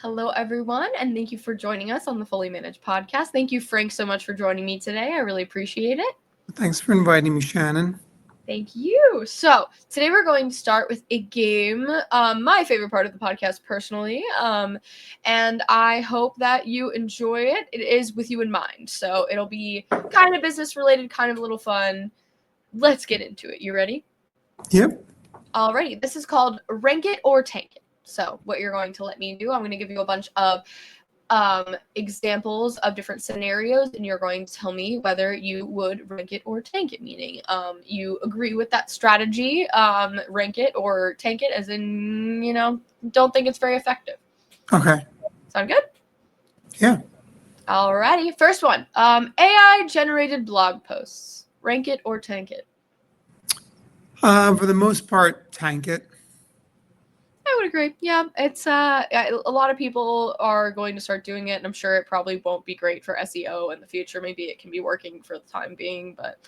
Hello, everyone, and thank you for joining us on the Fully Managed podcast. Thank you, Frank, so much for joining me today. I really appreciate it. Thanks for inviting me, Shannon. Thank you. So, today we're going to start with a game, my favorite part of the podcast personally, and I hope that you enjoy it. It is with you in mind, so it'll be kind of business related, kind of a little fun. Let's get into it. You ready? Yep. Alrighty, this is called Rank It or Tank It. So, what you're going to let me do, I'm going to give you a bunch of examples of different scenarios, and you're going to tell me whether you would rank it or tank it, meaning you agree with that strategy, rank it or tank it, as in, don't think it's very effective. Okay. Sound good? Yeah. Alrighty, first one. AI generated blog posts. Rank it or tank it? For the most part, tank it. I would agree. Yeah, it's a lot of people are going to start doing it, and I'm sure it probably won't be great for SEO in the future. Maybe it can be working for the time being, but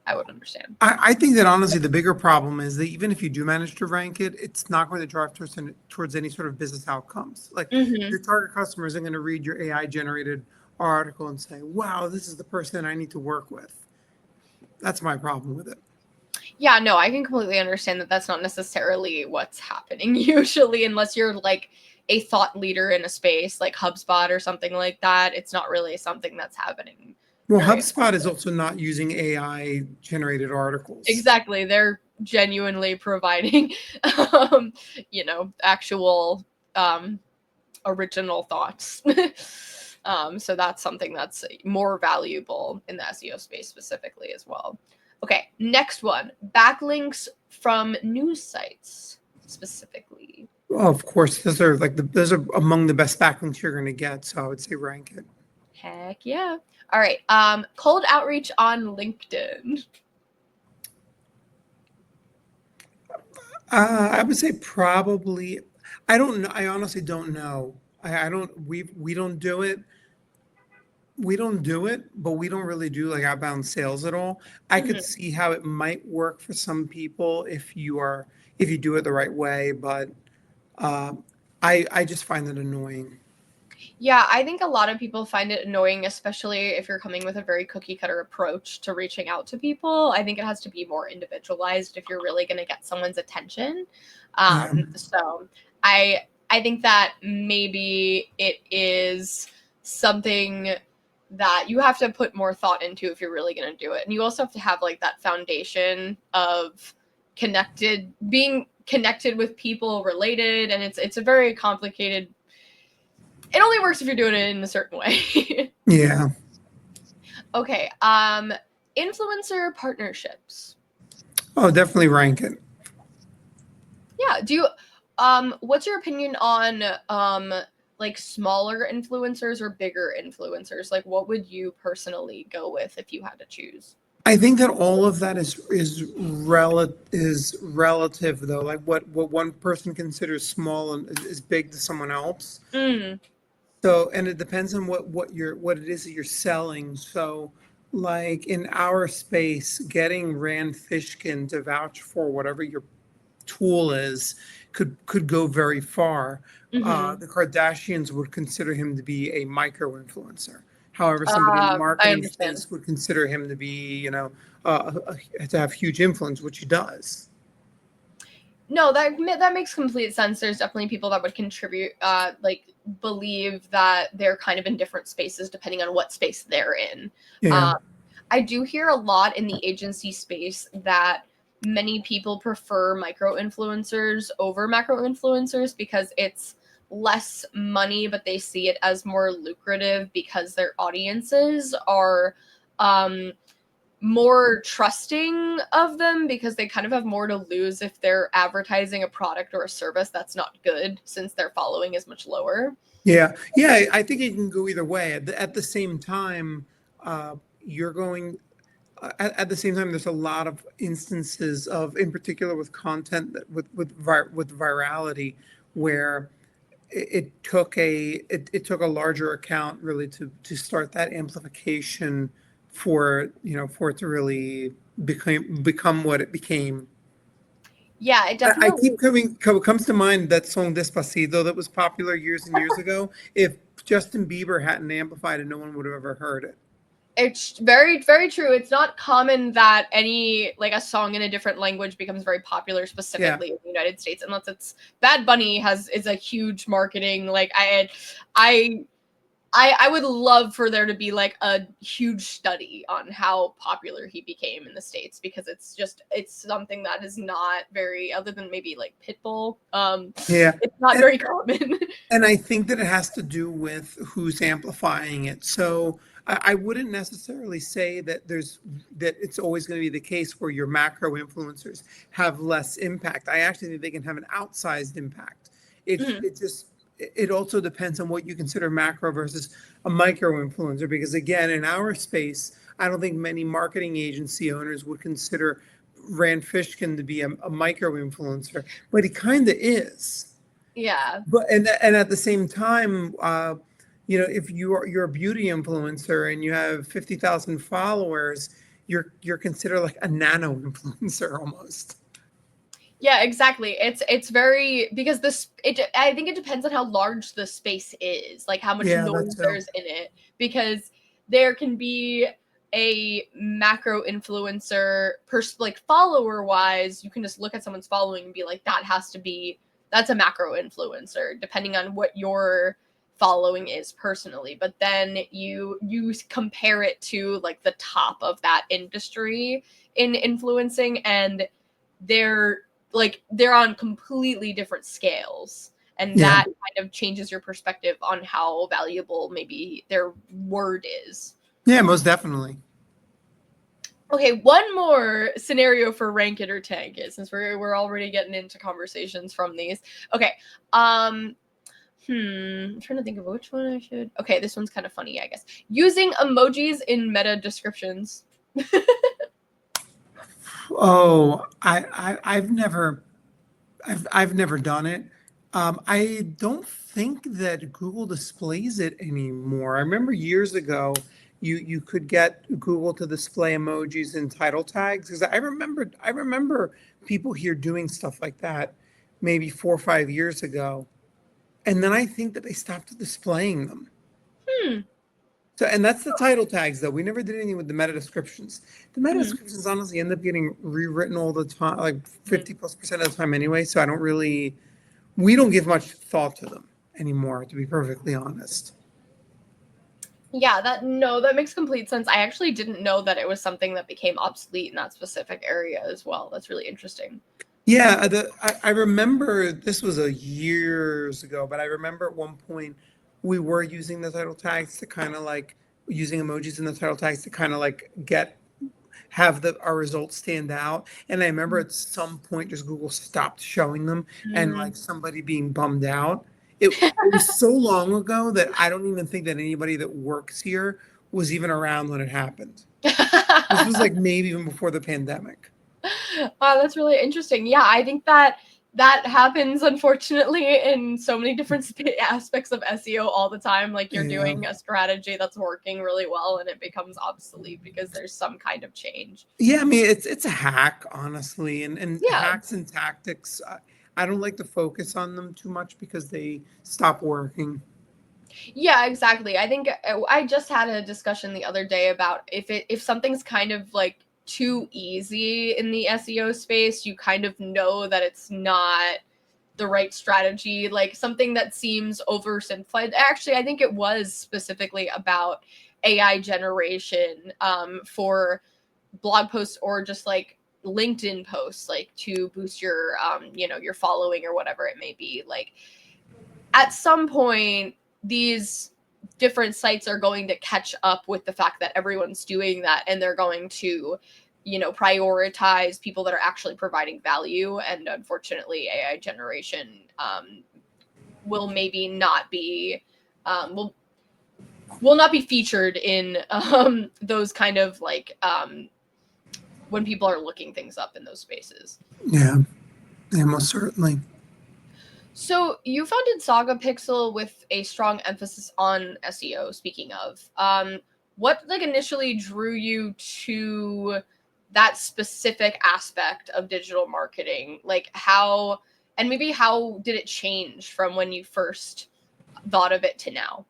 I would understand. I think that honestly, the bigger problem is that even if you do manage to rank it, it's not going to drive towards any sort of business outcomes. Like your target customer isn't going to read your AI generated article and say, "Wow, this is the person I need to work with." That's my problem with it. Yeah, no, I can completely understand that that's not necessarily what's happening usually, unless you're like a thought leader in a space like HubSpot or something like that. It's not really something that's happening. Well, HubSpot is also not using AI generated articles. Exactly. They're genuinely providing, actual original thoughts. So that's something that's more valuable in the SEO space specifically as well. Okay, next one. Backlinks from news sites specifically. Well, of course, those are among the best backlinks you're going to get. So I would say rank it. Heck yeah. All right. Cold outreach on LinkedIn. I would say probably. I don't know. I honestly don't know. I don't. We don't do it. We don't do it, but we don't really do like outbound sales at all. I could see how it might work for some people if you do it the right way, but I just find it annoying. Yeah, I think a lot of people find it annoying, especially if you're coming with a very cookie cutter approach to reaching out to people. I think it has to be more individualized if you're really going to get someone's attention. Yeah. So I think that maybe it is something that you have to put more thought into if you're really going to do it. And you also have to have like that foundation of being connected with people related, and it's a very complicated. It only works if you're doing it in a certain way. Yeah. Okay. Influencer partnerships. Oh, definitely rank it. Yeah. Do you what's your opinion on like smaller influencers or bigger influencers? Like what would you personally go with if you had to choose? I think that all of that is relative though. Like what one person considers small and is big to someone else. Mm. So, and it depends on what it is that you're selling. So, like in our space, getting Rand Fishkin to vouch for whatever your tool is could go very far. The Kardashians would consider him to be a micro influencer. However, somebody in the I marketing understand. space would consider him to be, to have huge influence, which he does. No, that makes complete sense. There's definitely people that would contribute, like believe that they're kind of in different spaces depending on what space they're in. Yeah. I do hear a lot in the agency space that many people prefer micro influencers over macro influencers because it's less money, but they see it as more lucrative because their audiences are more trusting of them because they kind of have more to lose if they're advertising a product or a service that's not good since their following is much lower. Yeah, yeah, I think it can go either way. At the same time, you're going. At the same time, there's a lot of instances of, in particular, with content with virality, where it took a larger account really to start that amplification for for it to really become what it became. Yeah, it I definitely. keep comes to mind that song Despacito that was popular years and years ago. If Justin Bieber hadn't amplified it, no one would have ever heard it. It's very, very true. It's not common that any like a song in a different language becomes very popular Yeah. specifically in the United States, unless it's Bad Bunny has is a huge marketing. Like I I would love for there to be like a huge study on how popular he became in the States, because it's something that is not very, other than maybe like Pitbull. Yeah. It's not And very common. And I think that it has to do with who's amplifying it. So I wouldn't necessarily say that it's always going to be the case where your macro influencers have less impact. I actually think they can have an outsized impact. Mhm. It also depends on what you consider macro versus a micro influencer. Because again, in our space, I don't think many marketing agency owners would consider Rand Fishkin to be a micro influencer, but he kind of is. Yeah. But and at the same time, if you're a beauty influencer and you have 50,000 followers, you're considered like a nano influencer almost. Yeah, exactly. It's very, because this it I think it depends on how large the space is, like how much Yeah, that noise too. there's in it, because there can be a macro influencer like follower wise, you can just look at someone's following and be like that's a macro influencer depending on what your following is personally. But then you compare it to like the top of that industry in influencing, and they're they're on completely different scales, and Yeah, that kind of changes your perspective on how valuable maybe their word is. yeah, most definitely. Okay, one more scenario for rank it or tank it, since we're already getting into conversations from these. Okay, um I'm trying to think of which one I should. Okay, this one's kind of funny, I guess. Using emojis in meta descriptions. Oh, I've never done it. I don't think that Google displays it anymore. I remember years ago, you could get Google to display emojis in title tags because I remember people here doing stuff like that maybe 4 or 5 years ago, and then I think that they stopped displaying them. Hmm. So, and that's the title tags though. We never did anything with the meta descriptions. The meta Mhm. descriptions honestly end up getting rewritten all the time, like Mhm. 50+% of the time anyway. So I don't really we don't give much thought to them anymore, to be perfectly honest. Yeah, that no, that makes complete sense. I actually didn't know that it was something that became obsolete in that specific area as well. That's really interesting. Yeah, I remember this was a years ago, but I remember at one point we were using the title tags to kind of like using emojis in the title tags to kind of like have our results stand out. And I remember at some point just Google stopped showing them and Mm. like somebody being bummed out. It was so long ago that I don't even think that anybody that works here was even around when it happened. This was like maybe even before the pandemic. Wow, that's really interesting. Yeah, I think that that happens unfortunately in so many different aspects of SEO all the time. Like you're Yeah. doing a strategy that's working really well and it becomes obsolete because there's some kind of change. Yeah, I mean it's a hack, honestly, and Yeah. hacks and tactics. I don't like to focus on them too much because they stop working. Yeah, exactly. I think I just had a discussion the other day about if something's kind of like too easy in the SEO space, you kind of know that it's not the right strategy. Like something that seems oversimplified. Actually, I think it was specifically about AI generation for blog posts or just like LinkedIn posts, like to boost your your following or whatever it may be. Like at some point these different sites are going to catch up with the fact that everyone's doing that, and they're going to prioritize people that are actually providing value. And unfortunately AI generation will maybe not be will not be featured in those kind of like when people are looking things up in those spaces. Yeah, yeah, most certainly. So you founded Saga Pixel with a strong emphasis on SEO. Speaking of, what like initially drew you to that specific aspect of digital marketing, like how, and maybe how did it change from when you first thought of it to now?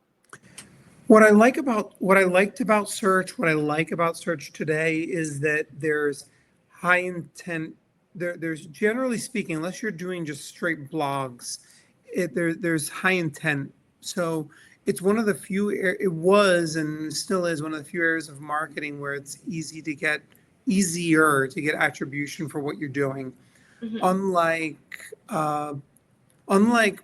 What I like about what I liked about search, what I like about search today is that there's high intent. There's generally speaking, unless you're doing just straight blogs, there's high intent. So it's one of the few. It was and still is one of the few areas of marketing where it's easier to get attribution for what you're doing. Mm-hmm. Unlike uh, unlike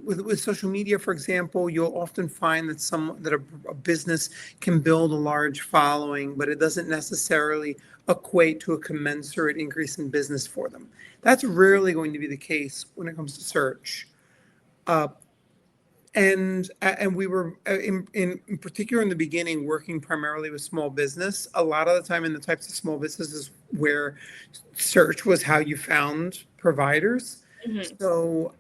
with social media, for example, you'll often find that a business can build a large following, but it doesn't necessarily equate to a commensurate increase in business for them. That's rarely going to be the case when it comes to search. Uh, and we were in particular in the beginning working primarily with small business. A lot of the time in the types of small businesses where search was how you found providers. Mm-hmm. So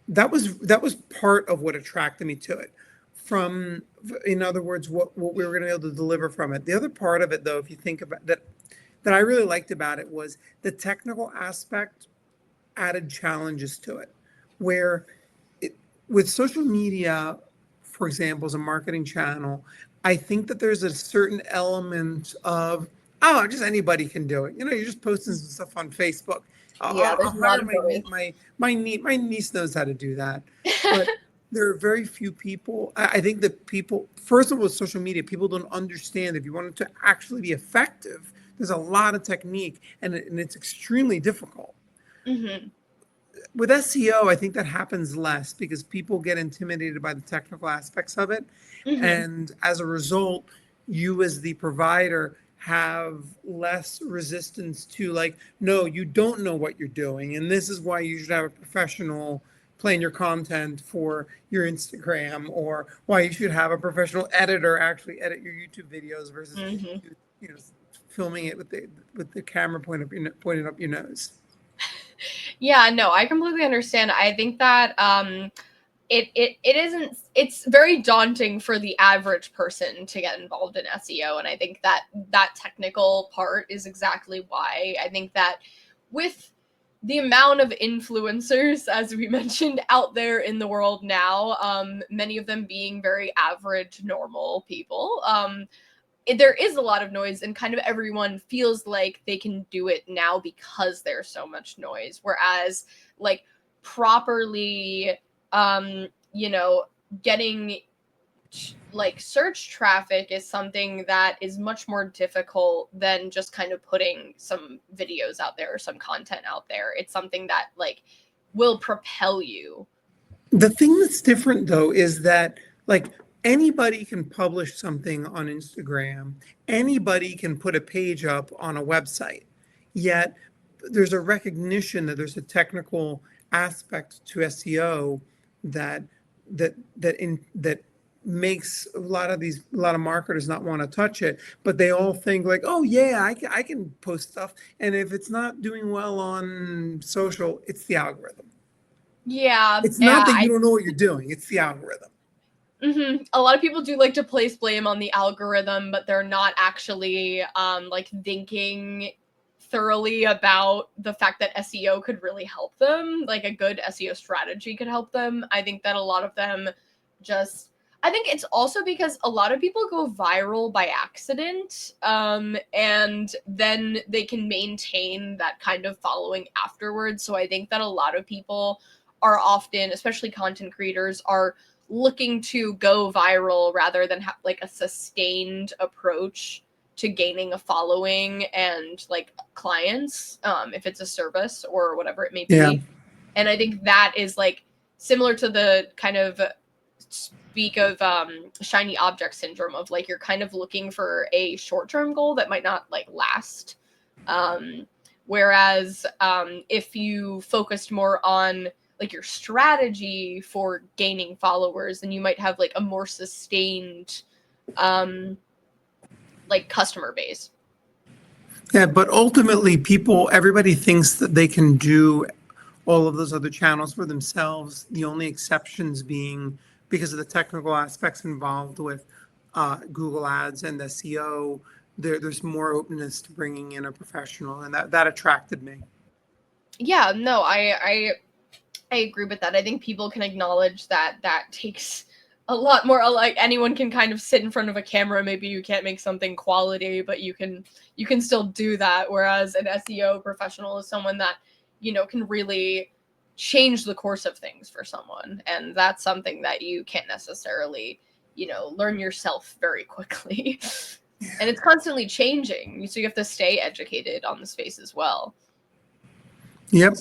that was part of what attracted me to it. From, in other words, what we were going to be able to deliver from it. The other part of it, though, if you think about that I really liked about it was the technical aspect added challenges to it, where with social media, for example, as a marketing channel, I think that there's a certain element of, oh, just anybody can do it. You're just posting some stuff on Facebook. Yeah, I'll there's a lot hire of my noise. niece. My niece knows how to do that. But there are very few people. I think that people, first of all, with social media, people don't understand if you want it to actually be effective, there's a lot of technique and it's extremely difficult. Mm-hmm. With SEO, I think that happens less because people get intimidated by the technical aspects of it. Mm-hmm. And as a result, you as the provider have less resistance to, like, no, you don't know what you're doing. And this is why you should have a professional plan your content for your Instagram, or why you should have a professional editor actually edit your YouTube videos versus Mm-hmm. you know filming it with the camera pointed up your nose. Yeah, no, I completely understand. I think that it isn't, it's very daunting for the average person to get involved in SEO, and I think that that technical part is exactly why. I think that with the amount of influencers, as we mentioned, out there in the world now, many of them being very average, normal people, there is a lot of noise, and kind of everyone feels like they can do it now because there's so much noise, whereas like properly you know, getting like search traffic is something that is much more difficult than just kind of putting some videos out there or some content out there. It's something that like will propel you. The thing that's different though is that, like, anybody can publish something on Instagram, anybody can put a page up on a website. Yet there's a recognition that there's a technical aspect to SEO that that makes a lot of marketers not want to touch it, but they all think like, oh yeah, I can post stuff, and if it's not doing well on social, it's the algorithm. Yeah, It's not yeah. that you don't know what you're doing, it's the algorithm. A lot of people do like to place blame on the algorithm, but they're not actually like thinking thoroughly about the fact that SEO could really help them. Like a good SEO strategy could help them. I think that a lot of them just, I think it's also because a lot of people go viral by accident, and then they can maintain that kind of following afterwards. So I think that a lot of people are often, especially content creators, are looking to go viral rather than have like a sustained approach to gaining a following and like clients, if it's a service or whatever it may Yeah. be. And I think that is like similar to the kind of speak of shiny object syndrome of like you're kind of looking for a short-term goal that might not like last, whereas if you focused more on like your strategy for gaining followers, then you might have like a more sustained um like customer base. Yeah, but ultimately, everybody thinks that they can do all of those other channels for themselves. The only exceptions being because of the technical aspects involved with Google Ads and SEO. there's more openness to bringing in a professional, and that attracted me. Yeah, no, I agree with that. I think people can acknowledge that that takes a lot more. Like anyone can kind of sit in front of a camera. Maybe you can't make something quality, but you can still do that. Whereas an SEO professional is someone that can really change the course of things for someone, and that's something that you can't necessarily learn yourself very quickly. And it's constantly changing, so you have to stay educated on the space as well. Yep.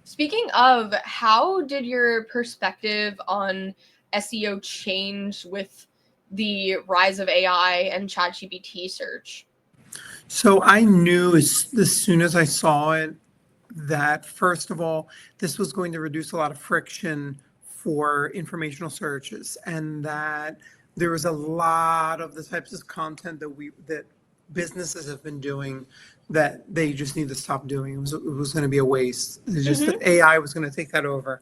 Speaking of, how did your perspective on SEO change with the rise of AI and ChatGPT search? So I knew as soon as I saw it that, first of all, this was going to reduce a lot of friction for informational searches, and that there was a lot of the types of content that businesses have been doing that they just need to stop doing. It was going to be a waste. It's just that Mm-hmm. AI was going to take that over.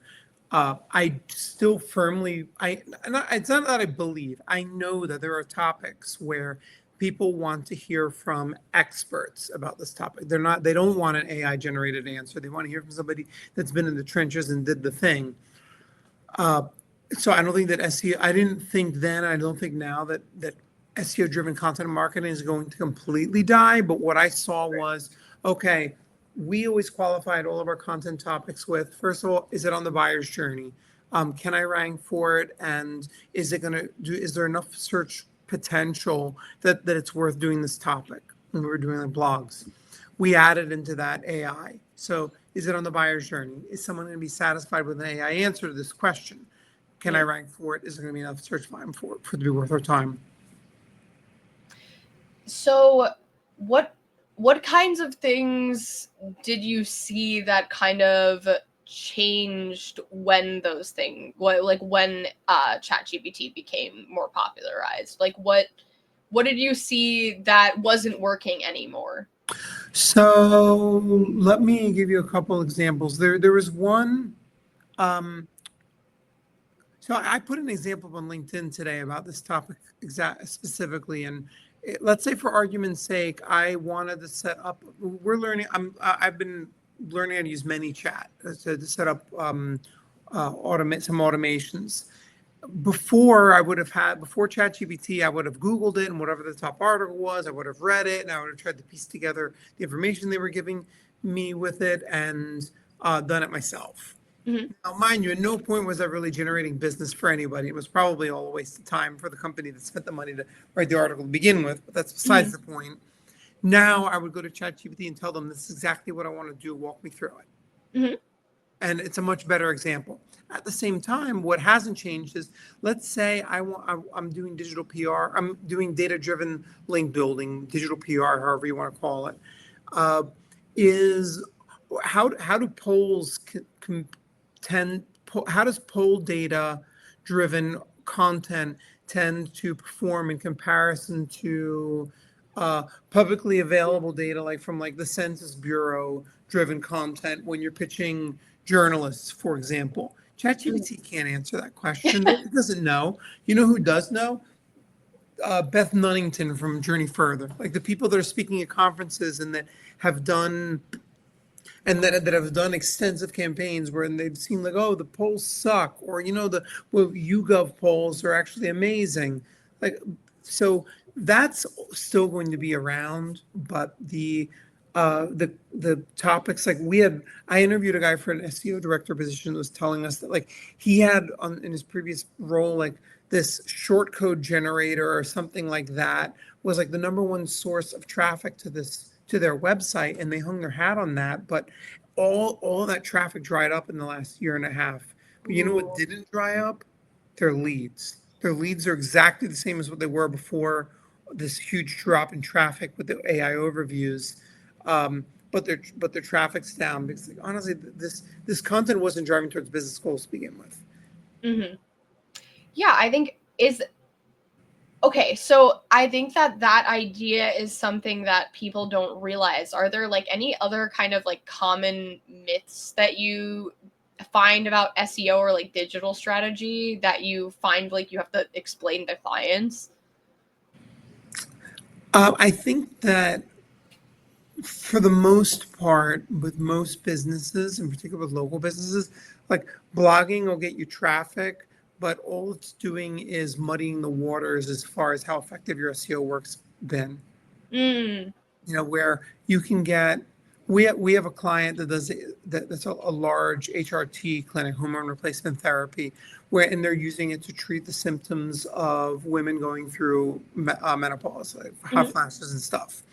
I still firmly, it's not that I believe, I know that there are topics where people want to hear from experts about this topic. They don't want an AI generated answer. They want to hear from somebody that's been in the trenches and did the thing. Uh, so I don't think that SEO, I didn't think then, I don't think now that SEO driven content marketing is going to completely die. But what I saw was, okay, we always qualified all of our content topics with, first of all, is it on the buyer's journey? Can I rank for it? And is there enough search potential that it's worth doing this topic when we were doing the blogs? We added into that AI. So is it on the buyer's journey? Is someone going to be satisfied with an AI answer to this question? Can I rank for it? Is there going to be enough search volume for it to be worth our time? So, what kinds of things did you see that kind of changed when those things, like when ChatGPT became more popularized? Like what did you see that wasn't working anymore? So let me give you a couple examples. There was one. Um, so I put an example on LinkedIn today about this topic specifically, and let's say for argument's sake, I wanted to set up. We're learning. I've been learning how to use ManyChat to set up automate some automations. Before ChatGPT, I would have Googled it, and whatever the top article was, I would have read it, and I would have tried to piece together the information they were giving me with it, and done it myself. Mm-hmm. Now, mind you, at no point was I really generating business for anybody. It was probably all a waste of time for the company that spent the money to write the article to begin with, but that's besides Mm-hmm. the point. Now I would go to ChatGPT and tell them this is exactly what I want to do. Walk me through it. Mm-hmm. And it's a much better example. At the same time, what hasn't changed is, let's say I'm doing digital PR, I'm doing data-driven link building, digital PR, however you want to call it. Uh, is how do polls tend? How does poll data-driven content tend to perform in comparison to publicly available data, like from like the Census Bureau driven content when you're pitching journalists, for example? ChatGPT can't answer that question. It doesn't know. You know who does know? Beth Nunnington from Journey Further, like the people that are speaking at conferences and that have done that have done extensive campaigns where they've seen like, oh, the polls suck, or the YouGov polls are actually amazing. Like, so that's still going to be around, but the topics, like I interviewed a guy for an SEO director position that was telling us that like he had in his previous role, like this short code generator or something like that was like the number one source of traffic to their website, and they hung their hat on that. But all that traffic dried up in the last year and a half. But you know what Ooh. didn't dry up? Their leads. Their leads are exactly the same as what they were before this huge drop in traffic with the AI overviews. But their traffic's down because, like, honestly, this content wasn't driving towards business goals to begin with. Mm-hmm. Yeah, I think is okay. So I think that that idea is something that people don't realize. Are there like any other kind of like common myths that you find about SEO or like digital strategy that you find like you have to explain to clients? I think that for the most part, with most businesses, in particular with local businesses, like blogging will get you traffic, but all it's doing is muddying the waters as far as how effective your SEO work's been. Mm. Where you can get, we have a client that does that's a large HRT clinic, hormone replacement therapy, where and they're using it to treat the symptoms of women going through menopause, like hot Mhm. flashes and stuff.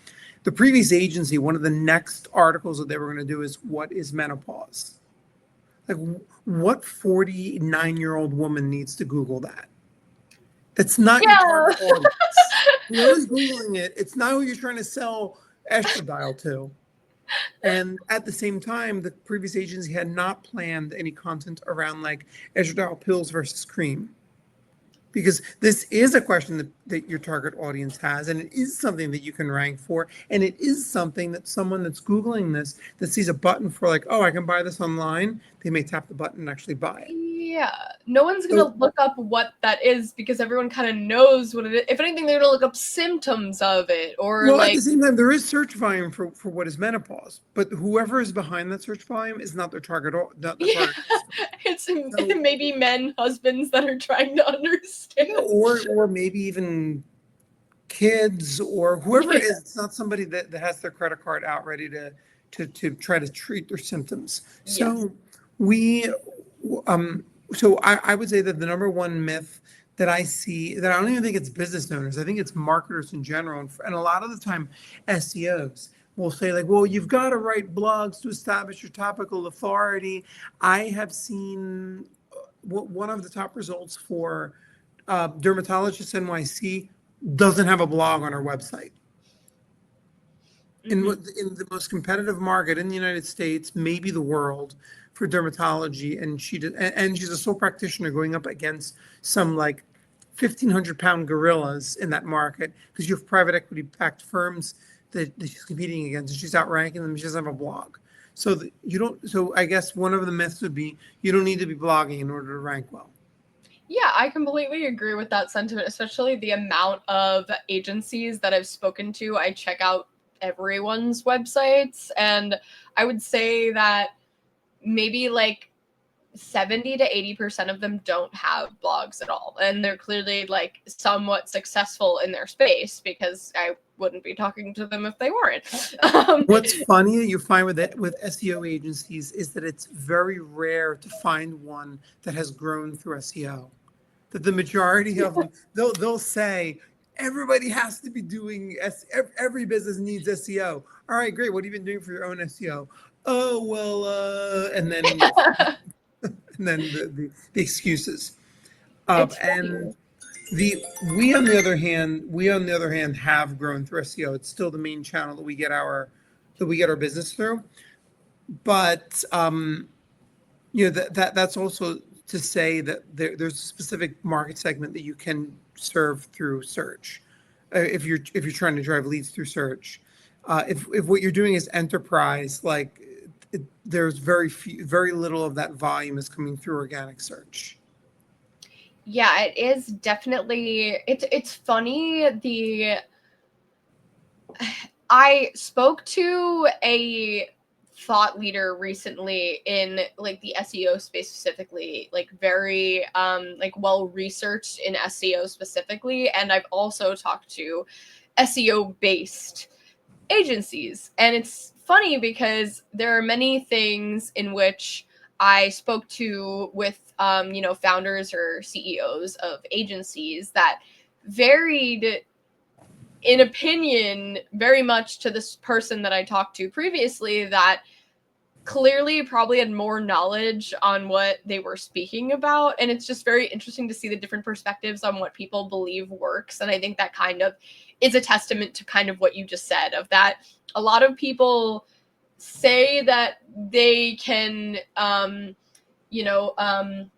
The previous agency, one of the next articles that they were going to do is what is menopause? Like, what 49-year-old woman needs to Google that? It's not your Yeah. target audience. Whoever's Googling it, it's not who you're trying to sell estradiol to. And at the same time, the previous agency had not planned any content around like estradiol pills versus cream. Because this is a question that your target audience has, and it is something that you can rank for, and it is something that someone that's Googling this that sees a button for like, oh, I can buy this online, they may tap the button and actually buy it. Yeah, no one's So, gonna look up what that is because everyone kind of knows what it is. If anything, they're gonna look up symptoms of it or well, at like, the same time, there is search volume for what is menopause, but whoever is behind that search volume is not their target, not the yeah, target customer. it's So, maybe men, husbands that are trying to understand. yeah, or maybe even kids or whoever it Yeah. is. It's not somebody that has their credit card out ready to try to treat their symptoms. Yes. So we so I would say that the number one myth that I see, that I don't even think it's business owners, I think it's marketers in general, and a lot of the time SEOs will say like, well, you've got to write blogs to establish your topical authority. I have seen one of the top results for Dermatologist NYC doesn't have a blog on her website. Hmm. In the most competitive market in the United States, maybe the world, for dermatology, and and she's a sole practitioner going up against some like 1,500-pound gorillas in that market because you have private equity backed firms that she's competing against, and she's outranking them. She doesn't have a blog. So you don't. So I guess one of the myths would be you don't need to be blogging in order to rank well. Yeah, I completely agree with that sentiment, especially the amount of agencies that I've spoken to. I check out everyone's websites, and I would say that maybe like 70 to 80% of them don't have blogs at all. And they're clearly like somewhat successful in their space because I wouldn't be talking to them if they weren't. What's funny that you find with SEO agencies is that it's very rare to find one that has grown through SEO. That the majority of them, they'll say everybody has to be doing every business needs SEO. All right, great. What have you been doing for your own SEO? Oh well, and then the excuses. It's And funny. the we on the other hand have grown through SEO. It's still the main channel that we get our business through. But that's also to say that there's a specific market segment that you can serve through search, if you're trying to drive leads through search. If what you're doing is enterprise, like there's very little of that volume is coming through organic search. Yeah, it is definitely it's funny the I spoke to a thought leader recently in like the SEO space specifically, like very like well researched in SEO specifically, and I've also talked to SEO based agencies. And it's funny because there are many things in which I spoke to with founders or CEOs of agencies that varied in opinion very much to this person that I talked to previously that clearly probably had more knowledge on what they were speaking about. And it's just very interesting to see the different perspectives on what people believe works. And I think that kind of is a testament to kind of what you just said of that a lot of people say that they can you know um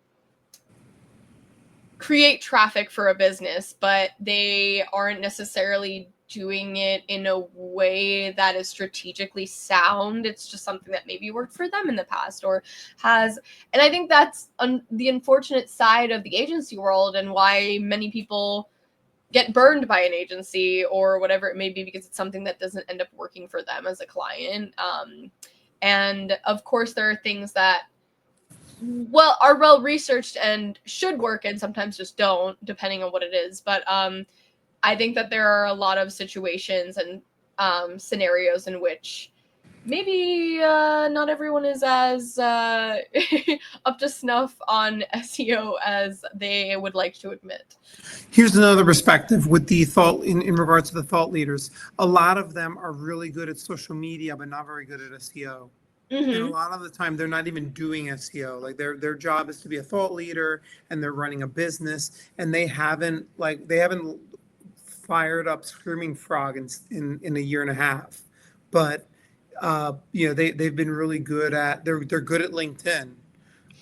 create traffic for a business, but they aren't necessarily doing it in a way that is strategically sound. It's just something that maybe worked for them in the past or has. And I think that's the unfortunate side of the agency world and why many people get burned by an agency or whatever it may be because it's something that doesn't end up working for them as a client. And of course, there are things that are well researched and should work and sometimes just don't, depending on what it is. But I think that there are a lot of situations and scenarios in which maybe not everyone is as up to snuff on SEO as they would like to admit. Here's another perspective with the thought in regards to the thought leaders. A lot of them are really good at social media, but not very good at SEO. And a lot of the time they're not even doing SEO. Like their job is to be a thought leader and they're running a business and they haven't fired up Screaming Frog in a year and a half. But they've been really good at they're good at LinkedIn.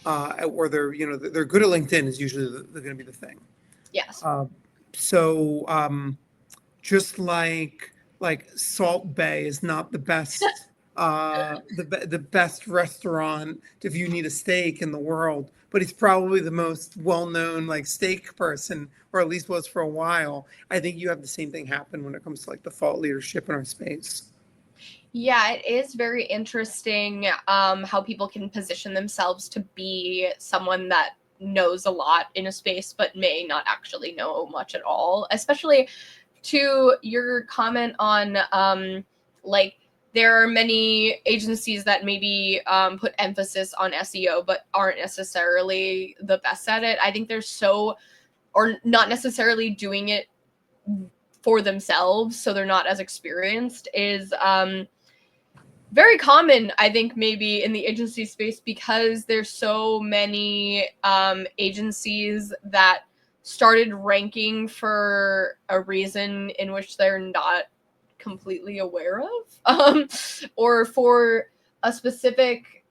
Or they're good at LinkedIn is usually going to be the thing. Yes. So just like Salt Bay is not the best the best restaurant if you need a steak in the world, but he's probably the most well-known like steak person, or at least was for a while. I think you have the same thing happen when it comes to like the thought leadership in our space. Yeah, it is very interesting how people can position themselves to be someone that knows a lot in a space but may not actually know much at all, especially to your comment on like there are many agencies that maybe put emphasis on SEO but aren't necessarily the best at it. I think or not necessarily doing it for themselves, so they're not as experienced, is very common, I think, maybe in the agency space because there's so many agencies that started ranking for a reason in which they're not completely aware of, or for a specific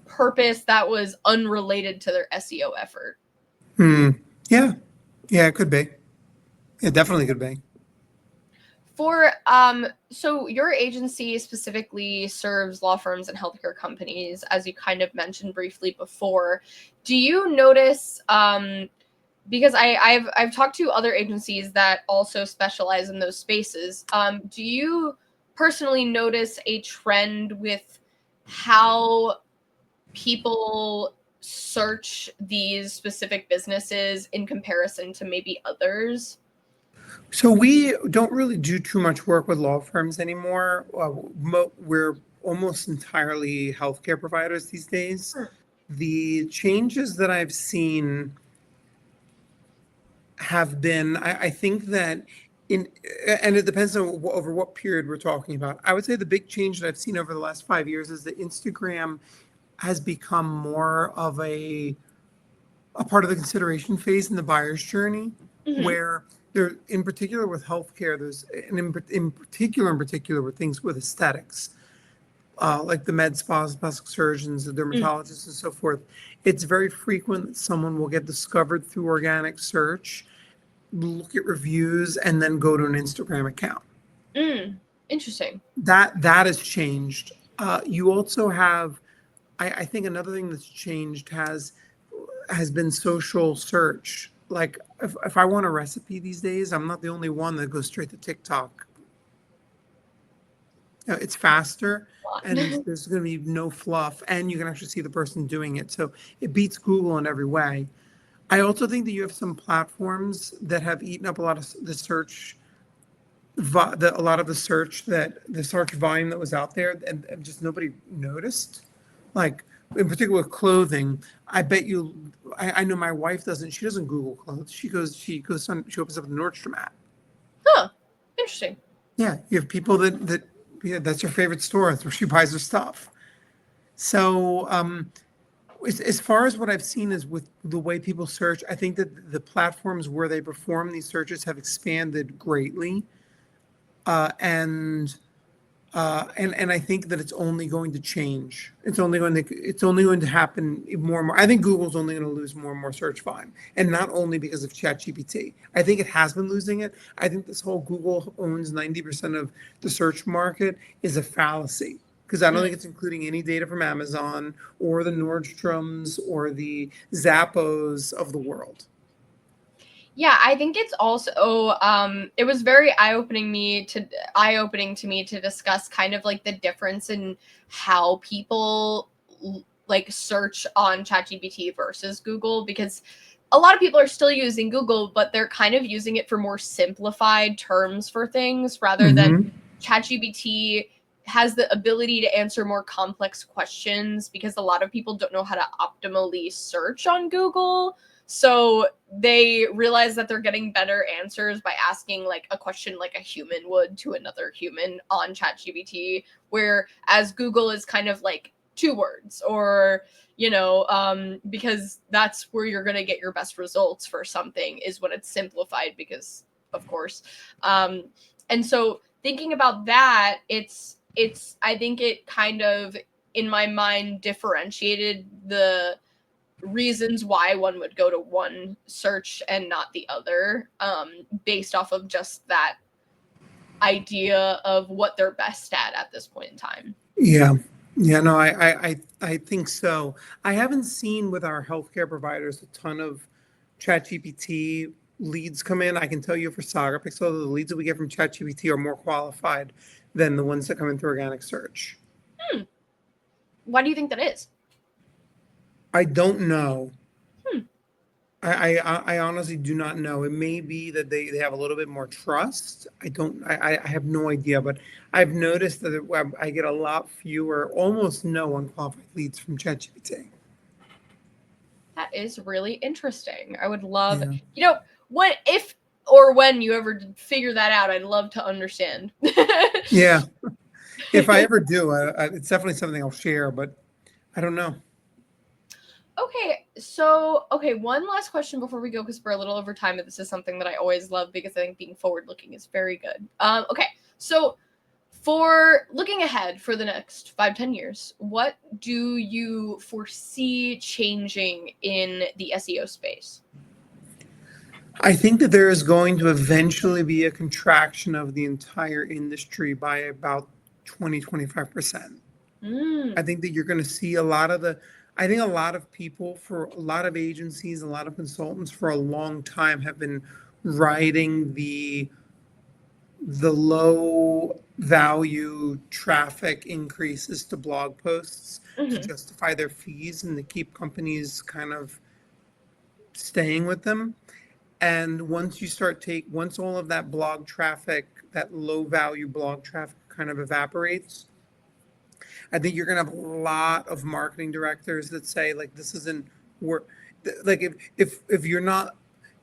purpose that was unrelated to their SEO effort. Yeah, it could be. It definitely could be. So your agency specifically serves law firms and healthcare companies, as you kind of mentioned briefly before. Do you notice, because I've talked to other agencies that also specialize in those spaces, do you personally notice a trend with how people search these specific businesses in comparison to maybe others? So we don't really do too much work with law firms anymore. We're almost entirely healthcare providers these days. The changes that I've seen have been, I think that and it depends on over what period we're talking about. I would say the big change that I've seen over the last 5 years is that Instagram has become more of a part of the consideration phase in the buyer's journey, where there, in particular with healthcare, there's, and in particular with things with aesthetics, like the med spas, plastic surgeons, the dermatologists, and so forth. It's very frequent that someone will get discovered through organic search, look at reviews, and then go to an Instagram account. Interesting. That has changed. You also have, I think another thing that's changed has been social search. Like if I want a recipe these days, I'm not the only one that goes straight to TikTok. It's faster and there's going to be no fluff and you can actually see the person doing it. So it beats Google in every way. I also think that you have some platforms that have eaten up a lot of the search, the search volume that was out there and just nobody noticed. Like in particular with clothing, I bet you, I know my wife doesn't, she doesn't Google clothes. She opens up the Nordstrom app. Huh. Interesting. Yeah. You have people that that's her favorite store. That's where she buys her stuff. So, as far as what I've seen is with the way people search, I think that the platforms where they perform these searches have expanded greatly. And I think that it's only going to change. It's only going to happen more and more. I think Google's only going to lose more and more search volume, and not only because of ChatGPT. I think it has been losing it. I think this whole Google owns 90% of the search market is a fallacy, because I don't think it's including any data from Amazon or the Nordstroms or the Zappos of the world. Yeah, I think it's also it was very eye-opening to me to discuss kind of like the difference in how people like search on ChatGPT versus Google, because a lot of people are still using Google, but they're kind of using it for more simplified terms for things rather than Mm-hmm. ChatGPT has the ability to answer more complex questions because a lot of people don't know how to optimally search on Google. So they realize that they're getting better answers by asking like a question like a human would to another human on ChatGPT, whereas Google is kind of like two words or because that's where you're going to get your best results for something is when it's simplified because of course. And so thinking about that, it's I think it kind of in my mind differentiated the reasons why one would go to one search and not the other, based off of just that idea of what they're best at this point in time. Yeah. Yeah, no, I think so. I haven't seen with our healthcare providers a ton of ChatGPT leads come in. I can tell you for Saga Pixel, the leads that we get from ChatGPT are more qualified than the ones that come in through organic search. Hmm. Why do you think that is? I don't know. Hmm. I honestly do not know. It may be that they have a little bit more trust. I have no idea, but I've noticed that I get a lot fewer, almost no unqualified leads from ChatGPT. That is really interesting. I would love, Yeah. what if or when you ever figure that out, I'd love to understand. Yeah. If I ever do, it's definitely something I'll share, but I don't know. Okay, one last question before we go, because we're a little over time, but this is something that I always love because I think being forward looking is very good. Okay, so for looking ahead for the next 5-10 years, what do you foresee changing in the SEO space? I think that there is going to eventually be a contraction of the entire industry by about 20-25%. I Mm. think that you're going to see a lot of I think a lot of people, for a lot of agencies, a lot of consultants for a long time have been riding the low value traffic increases to blog posts to Hmm. justify their fees and to keep companies kind of staying with them. And once all of that blog traffic, that low value blog traffic kind of evaporates, I think you're gonna have a lot of marketing directors that say like this isn't work. Like if you're not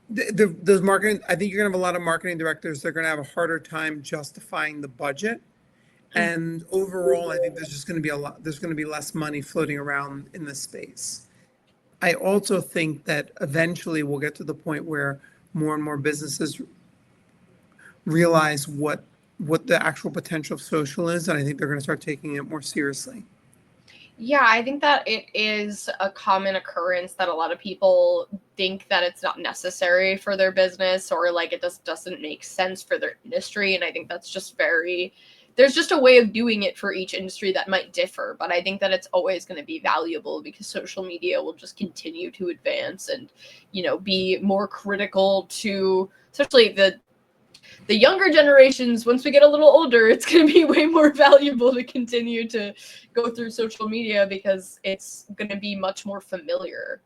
those marketing, I think you're gonna have a lot of marketing directors. They're gonna have a harder time justifying the budget. And overall, I think there's just gonna be a lot. There's gonna be less money floating around in this space. I also think that eventually we'll get to the point where more and more businesses realize what the actual potential of social is, and I think they're going to start taking it more seriously. Yeah, I think that it is a common occurrence that a lot of people think that it's not necessary for their business or like it just doesn't make sense for their industry. And I think that's just there's just a way of doing it for each industry that might differ. But I think that it's always going to be valuable because social media will just continue to advance and, be more critical to, especially the younger generations. Once we get a little older, it's going to be way more valuable to continue to go through social media because it's going to be much more familiar.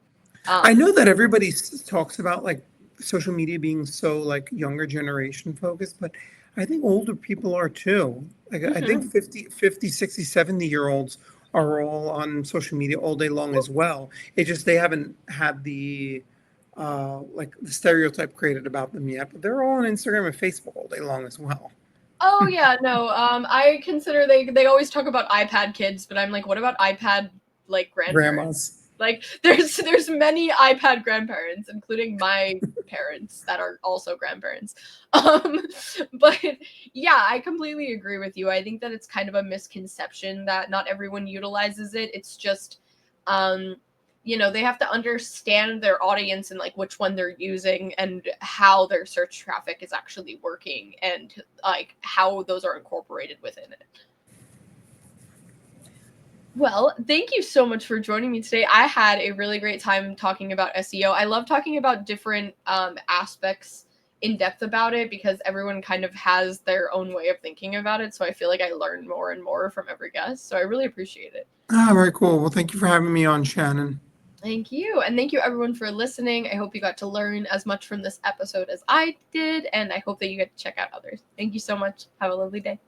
I um know that everybody talks about like social media being so like younger generation focused, but I think older people are too. Like I think mhm. 50, 60, 70 year olds are all on social media all day long as well. It just they haven't had like the stereotype created about them yet, but they're all on Instagram and Facebook all day long as well. Oh yeah, no. I consider they always talk about iPad kids, but I'm like, what about iPad like grandparents? Grandmas. Like there's many iPad grandparents, including my parents that are also grandparents. Um, but yeah, I completely agree with you. I think that it's kind of a misconception that not everyone utilizes it. It's just um they have to understand their audience and like which one they're using and how their search traffic is actually working and like how those are incorporated within it. Well, thank you so much for joining me today. I had a really great time talking about SEO. I love talking about different aspects in depth about it because everyone kind of has their own way of thinking about it. So I feel like I learn more and more from every guest. So I really appreciate it. Ah, very cool. Well, thank you for having me on, Shannon. Thank you. And thank you, everyone, for listening. I hope you got to learn as much from this episode as I did. And I hope that you get to check out others. Thank you so much. Have a lovely day.